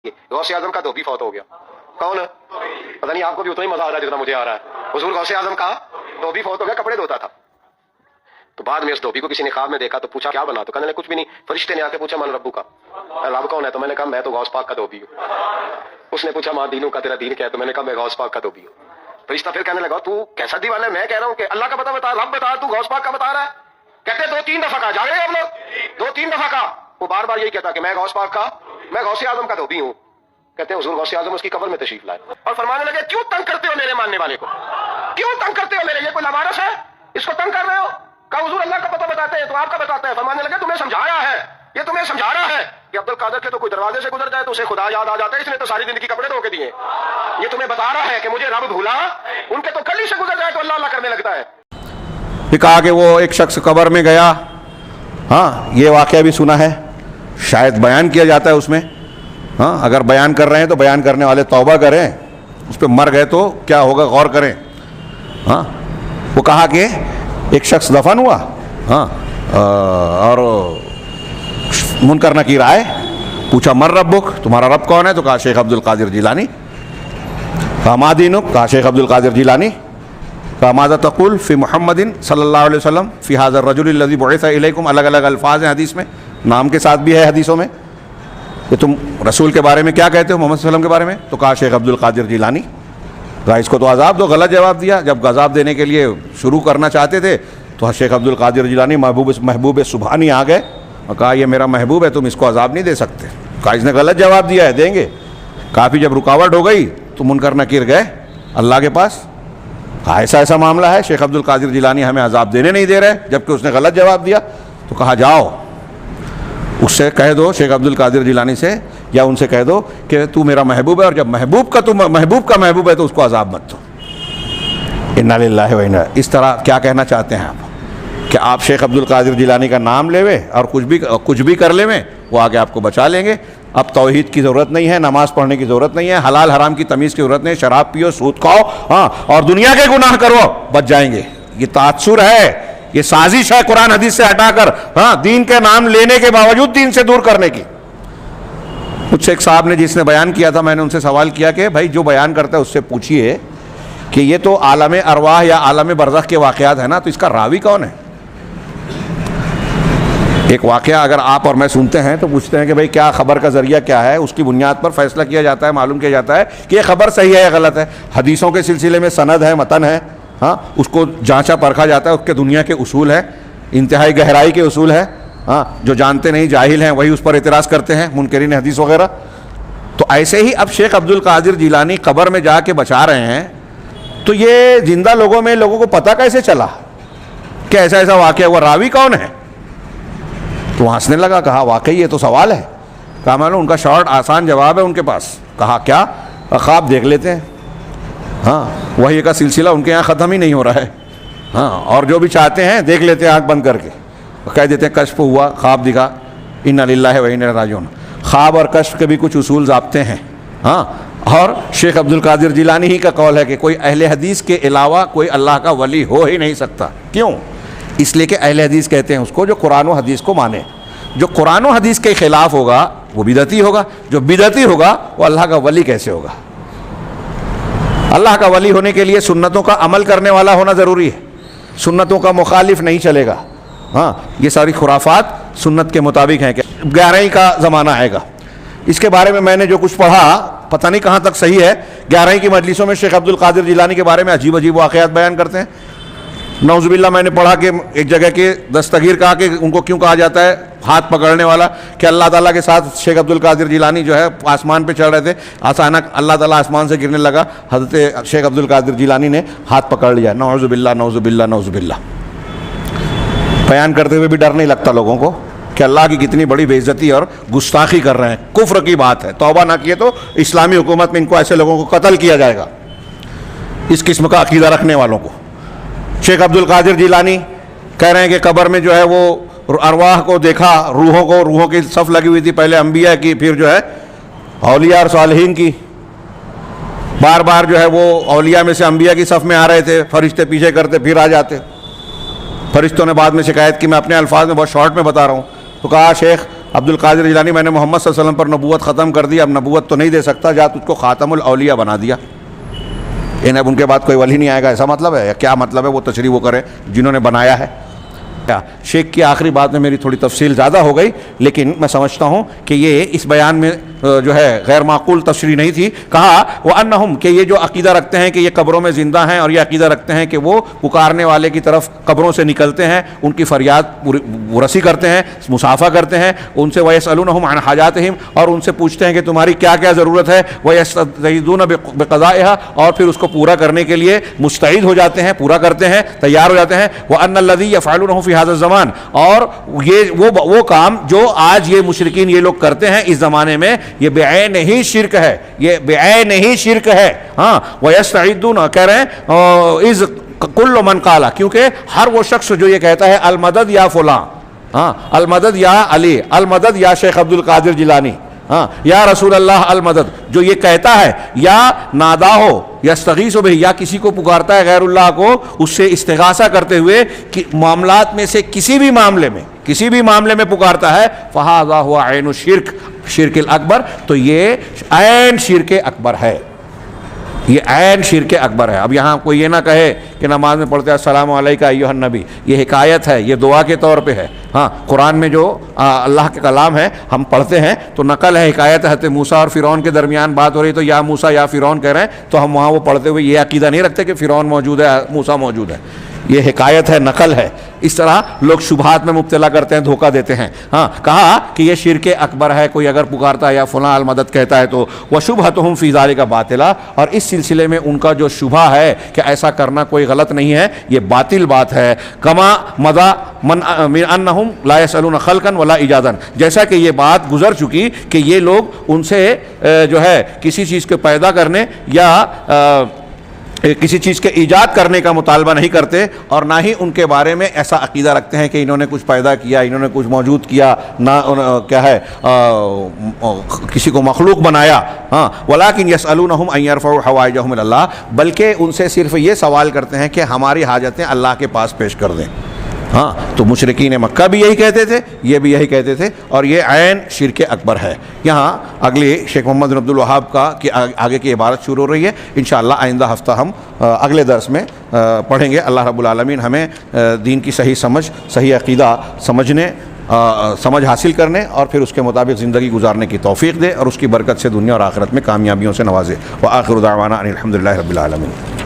غوث اعظم کا دھوبی فوت ہو گیا. کون ہے؟ پتہ نہیں آپ کو بھی اتنا ہی مزہ آ رہا ہے جتنا مجھے آ رہا ہے. حضور غوث اعظم کا دھوبی فوت ہو گیا, کپڑے دھوتا تھا. تو بعد میں اس دھوبی کو کسی نے خواب میں دیکھا تو پوچھا کیا بنا, تو کہنے لگا کچھ بھی نہیں. فرشتے نے آ کے پوچھا من ربو کا, رب کون ہے؟ تو میں نے کہا میں تو غوث پاک کا دھوبی ہوں. اس نے پوچھا ماں دینوں کا, تیرا دین کیا ہے؟ تو میں نے کہا میں غوث پاک کا دھوبی ہوں. فرشتہ پھر کہنے لگا تو کیسا دیوانہ ہے؟ میں کہہ رہا ہوں کہ اللہ کا بتا, رب بتا, تو غوث پاک کا بتا رہا ہے. کہتے 2-3 دفعہ کا, جا رہے ہیں ہم لوگ, 2-3 دفعہ کا. وہ بار بار یہی کہتا کہ میں غوث پاک کا, میں غوث اعظم کا دھوبی ہوں. کہتے ہیں حضور غوث اعظم اس کی قبر میں تشریف لائے اور فرمانے لگے کیوں تنگ کرتے ہو میرے ماننے والے کو, کیوں تنگ کرتے ہو میرے, یہ کوئی لوارث ہے اس کو تنگ کر رہے ہو؟ کہا حضور اللہ کا پتہ بتاتے ہیں تو آپ کا بتاتے ہیں. فرمانے لگے تمہیں سمجھایا ہے, یہ تمہیں سمجھا رہا ہے کہ عبد القادر کے تو کوئی دروازے سے گزر جائے تو اسے خدا یاد آ جاتا ہے, اس نے تو ساری زندگی کپڑے دھو کے دیے. یہ تمہیں بتا رہا ہے کہ مجھے رب بھولا, ان کے تو گلی سے گزر جائے تو اللہ اللہ کرنے لگتا ہے. یہ کہا کہ وہ ایک شخص قبر میں گیا. ہاں یہ واقعہ بھی سنا ہے, شاید بیان کیا جاتا ہے اس میں. ہاں اگر بیان کر رہے ہیں تو بیان کرنے والے توبہ کریں, اس پہ مر گئے تو کیا ہوگا غور کریں. ہاں وہ کہا کہ ایک شخص دفن ہوا, ہاں اور منکر نکیر آئے, پوچھا من ربک, تمہارا رب کون ہے؟ تو کہا شیخ عبد القادر جیلانی. کہا ما دینک؟ کہا شیخ عبد القادر جیلانی. کہا ماذا تقول فی محمد صلی اللہ علیہ وسلم فی ھذا الرجل الذی بعث الیکم؟ الگ الگ الفاظ ہیں حدیث میں, نام کے ساتھ بھی ہے حدیثوں میں, کہ تم رسول کے بارے میں کیا کہتے ہو, محمد صلی اللہ علیہ وسلم کے بارے میں؟ تو کہا شیخ عبد القادر جیلانی. کہا اس کو تو عذاب دو. غلط جواب دیا. جب عذاب دینے کے لیے شروع کرنا چاہتے تھے تو شیخ عبد القادر جیلانی محبوب سبحانی آ گئے اور کہا یہ میرا محبوب ہے, تم اس کو عذاب نہیں دے سکتے. کہا اس نے غلط جواب دیا ہے, دیں گے. کافی جب رکاوٹ ہو گئی تو منکر نکیر گئے اللہ کے پاس. کہا ایسا معاملہ ہے, شیخ عبد القادر جیلانی ہمیں عذاب دینے نہیں دے رہے جبکہ اس نے غلط جواب دیا. تو کہا جاؤ اس سے کہہ دو, شیخ عبد القادر جیلانی سے یا ان سے کہہ دو کہ تو میرا محبوب ہے, اور جب محبوب کا محبوب ہے تو اس کو عذاب مت دو. انا للہ و انا. اس طرح کیا کہنا چاہتے ہیں آپ کہ آپ شیخ عبد القادر جیلانی کا نام لے وے اور کچھ بھی کر لے وے, وہ آگے آپ کو بچا لیں گے. اب توحید کی ضرورت نہیں ہے, نماز پڑھنے کی ضرورت نہیں ہے, حلال حرام کی تمیز کی ضرورت نہیں, شراب پیو, سود کھاؤ, ہاں اور دنیا کے گناہ کرو, بچ جائیں گے. یہ تعصر ہے, یہ سازش ہے قرآن حدیث سے ہٹا کر, ہاں دین کے نام لینے کے باوجود دین سے دور کرنے کی. مجھ سے ایک صاحب نے جس نے بیان کیا تھا, میں نے ان سے سوال کیا کہ بھائی جو بیان کرتا ہے اس سے پوچھئے کہ یہ تو عالم ارواح یا عالم برزخ کے واقعات ہیں نا, تو اس کا راوی کون ہے؟ ایک واقعہ اگر آپ اور میں سنتے ہیں تو پوچھتے ہیں کہ بھائی کیا خبر کا ذریعہ کیا ہے, اس کی بنیاد پر فیصلہ کیا جاتا ہے, معلوم کیا جاتا ہے کہ یہ خبر صحیح ہے یا غلط ہے. حدیثوں کے سلسلے میں سند ہے, متن ہے, ہاں اس کو جانچا پرکھا جاتا ہے, اس کے دنیا کے اصول ہے, انتہائی گہرائی کے اصول ہے. ہاں جو جانتے نہیں جاہل ہیں وہی اس پر اعتراض کرتے ہیں, منکرین حدیث وغیرہ. تو ایسے ہی اب شیخ عبد القادر جیلانی قبر میں جا کے بچا رہے ہیں, تو یہ زندہ لوگوں کو پتہ کیسے چلا کہ ایسا واقعہ ہوا, راوی کون ہے؟ تو وہ ہنسنے لگا, کہا واقعی یہ تو سوال ہے. کہا میں نے ان کا شارٹ آسان جواب ہے ان کے پاس. کہا کیا؟ خواب دیکھ لیتے ہیں. ہاں وحی کا سلسلہ ان کے یہاں ختم ہی نہیں ہو رہا ہے. ہاں اور جو بھی چاہتے ہیں دیکھ لیتے ہیں آنکھ بند کر کے, کہہ دیتے ہیں کشف ہوا, خواب دکھا, انا للہ و انا راجعون. خواب اور کشف کے بھی کچھ اصول ضابطے ہیں. ہاں اور شیخ عبد القادر جیلانی ہی کا قول ہے کہ کوئی اہل حدیث کے علاوہ کوئی اللہ کا ولی ہو ہی نہیں سکتا. کیوں؟ اس لیے کہ اہل حدیث کہتے ہیں اس کو جو قرآن و حدیث کو مانے. جو قرآن و حدیث کے خلاف ہوگا وہ بدعتی ہوگا, جو بدعتی ہوگا وہ اللہ کا ولی کیسے ہوگا؟ اللہ کا ولی ہونے کے لیے سنتوں کا عمل کرنے والا ہونا ضروری ہے, سنتوں کا مخالف نہیں چلے گا. ہاں یہ ساری خرافات سنت کے مطابق ہیں. کہ 11ویں کا زمانہ آئے گا, اس کے بارے میں نے جو کچھ پڑھا پتہ نہیں کہاں تک صحیح ہے. 11ویں کی مجلسوں میں شیخ عبد القادر جیلانی کے بارے میں عجیب واقعات بیان کرتے ہیں. نعوذ باللہ میں نے پڑھا کہ ایک جگہ کے دستگیر کہا کہ ان کو کیوں کہا جاتا ہے ہاتھ پکڑنے والا, کہ اللہ تعالیٰ کے ساتھ شیخ عبد القادر جیلانی جو ہے آسمان پہ چڑھ رہے تھے, اچانک اللہ تعالیٰ آسمان سے گرنے لگا, حضرت شیخ عبد القادر جیلانی نے ہاتھ پکڑ لیا. نعوذ باللہ نعوذ باللہ نعوذ باللہ. بیان کرتے ہوئے بھی ڈر نہیں لگتا لوگوں کو کہ اللہ کی کتنی بڑی بے عزتی اور گستاخی کر رہے ہیں, کفر کی بات ہے. توبہ نہ کیے تو اسلامی حکومت میں ان کو ایسے لوگوں کو قتل کیا جائے گا, اس قسم کا عقیدہ رکھنے والوں کو. شیخ عبد القادر جیلانی کہہ رہے ہیں کہ قبر میں جو ہے وہ ارواح کو دیکھا, روحوں کی صف لگی ہوئی تھی, پہلے انبیاء کی, پھر جو ہے اولیاء اور صالحین کی. بار بار جو ہے وہ اولیاء میں سے انبیاء کی صف میں آ رہے تھے, فرشتے پیچھے کرتے پھر آ جاتے. فرشتوں نے بعد میں شکایت کی, میں اپنے الفاظ میں بہت شارٹ میں بتا رہا ہوں. تو کہا شیخ عبد القادر جیلانی میں نے محمد صلی اللہ علیہ وسلم پر نبوت ختم کر دی، اب نبوت تو نہیں دے سکتا، جا تجھ کو خاتم الاولیاء بنا دیا، اب ان کے بعد کوئی ولی نہیں آئے گا، ایسا مطلب ہے یا کیا مطلب ہے؟ وہ تشریح وہ کریں جنہوں نے بنایا ہے۔ شیخ کی آخری بات میں میری تھوڑی تفصیل زیادہ ہو گئی، لیکن میں سمجھتا ہوں کہ یہ اس بیان میں جو ہے غیر معقول تشریح نہیں تھی۔ کہا وَأَنَّهُمْ کہ یہ جو عقیدہ رکھتے ہیں کہ یہ قبروں میں زندہ ہیں، اور یہ عقیدہ رکھتے ہیں کہ وہ پکارنے والے کی طرف قبروں سے نکلتے ہیں، ان کی فریاد رسی کرتے ہیں، مصافحہ کرتے ہیں ان سے، وَيَسْأَلُونَهُمْ عَنْ حَاجَاتِهِمْ اور ان سے پوچھتے ہیں کہ تمہاری کیا کیا ضرورت ہے، وَيَسْتَعِيذُونَ بِقَضَائِهَا اور پھر اس کو پورا کرنے کے لیے مستعد ہو جاتے ہیں، پورا کرتے ہیں، تیار ہو جاتے ہیں۔ وَأَنَّ الَّذِي يَفْعَلُونَهُ فِي هَذَا الزَّمَانِ اور یہ وہ کام جو آج یہ مشرکین یہ لوگ کرتے ہیں اس زمانے میں، یہ بعین ہی شرک ہے، یہ بعین ہی شرک ہے۔ ہاں وَيَسْتَعِدُونَ کہہ رہے ہیں اِذْ كُلُّ مَنْ قَالَ کیونکہ ہر وہ شخص جو یہ کہتا ہے المدد یا فلاں، ہاں المدد یا علی، المدد یا شیخ عبد القادر جیلانی، ہاں یا رسول اللہ المدد، جو یہ کہتا ہے یا نادا ہو یستغیث بہ یا کسی کو پکارتا ہے غیر اللہ کو اس سے استغاثہ کرتے ہوئے کہ معاملات میں سے کسی بھی معاملے میں پکارتا ہے، فہذا ہوا عین الشرک، شرک الاکبر، تو یہ عین شرک اکبر ہے، یہ عین شرک اکبر ہے۔ اب یہاں کوئی یہ نہ کہے کہ نماز میں پڑھتے ہیں السلام علیکم ایھا النبی، یہ حکایت ہے، یہ دعا کے طور پہ ہے۔ ہاں قرآن میں جو اللہ کے کلام ہے ہم پڑھتے ہیں تو نقل ہے، حکایت ہے، حضرت موسیٰ اور فرعون کے درمیان بات ہو رہی تو یا موسیٰ یا فرعون کہہ رہے ہیں تو ہم وہاں وہ پڑھتے ہوئے یہ عقیدہ نہیں رکھتے کہ فرعون موجود ہے، موسیٰ موجود ہے، یہ حکایت ہے، نقل ہے۔ اس طرح لوگ شبہات میں مبتلا کرتے ہیں، دھوکہ دیتے ہیں۔ ہاں کہا کہ یہ شرک اکبر ہے، کوئی اگر پکارتا ہے یا فلاں المدد کہتا ہے تو وشبہتہم فی ذالک باطلا، اور اس سلسلے میں ان کا جو شبہ ہے کہ ایسا کرنا کوئی غلط نہیں ہے، یہ باطل بات ہے۔ کما مضى من انہم لا یسألون خلقا ولا ایجادا، جیسا کہ یہ بات گزر چکی کہ یہ لوگ ان سے جو ہے کسی چیز کے پیدا کرنے یا کسی چیز کے ایجاد کرنے کا مطالبہ نہیں کرتے، اور نہ ہی ان کے بارے میں ایسا عقیدہ رکھتے ہیں کہ انہوں نے کچھ پیدا کیا، انہوں نے کچھ موجود کیا، نہ کیا ہے کسی کو مخلوق بنایا۔ ہاں ولیکن یسألونہم ان یرفعوا حوائجہم الی اللہ، بلکہ ان سے صرف یہ سوال کرتے ہیں کہ ہماری حاجتیں اللہ کے پاس پیش کر دیں۔ ہاں تو مشرکین مکہ بھی یہی کہتے تھے، یہ بھی یہی کہتے تھے، اور یہ عین شرک اکبر ہے۔ یہاں اگلی شیخ محمد بن عبد الوہاب کا کہ آگے کی عبارت شروع ہو رہی ہے، انشاءاللہ آئندہ ہفتہ ہم اگلے درس میں پڑھیں گے۔ اللہ رب العالمین ہمیں دین کی صحیح سمجھ، صحیح عقیدہ سمجھ حاصل کرنے اور پھر اس کے مطابق زندگی گزارنے کی توفیق دے، اور اس کی برکت سے دنیا اور آخرت میں کامیابیوں سے نوازے۔ وآخر دعوانا ان الحمد للہ رب العالمین۔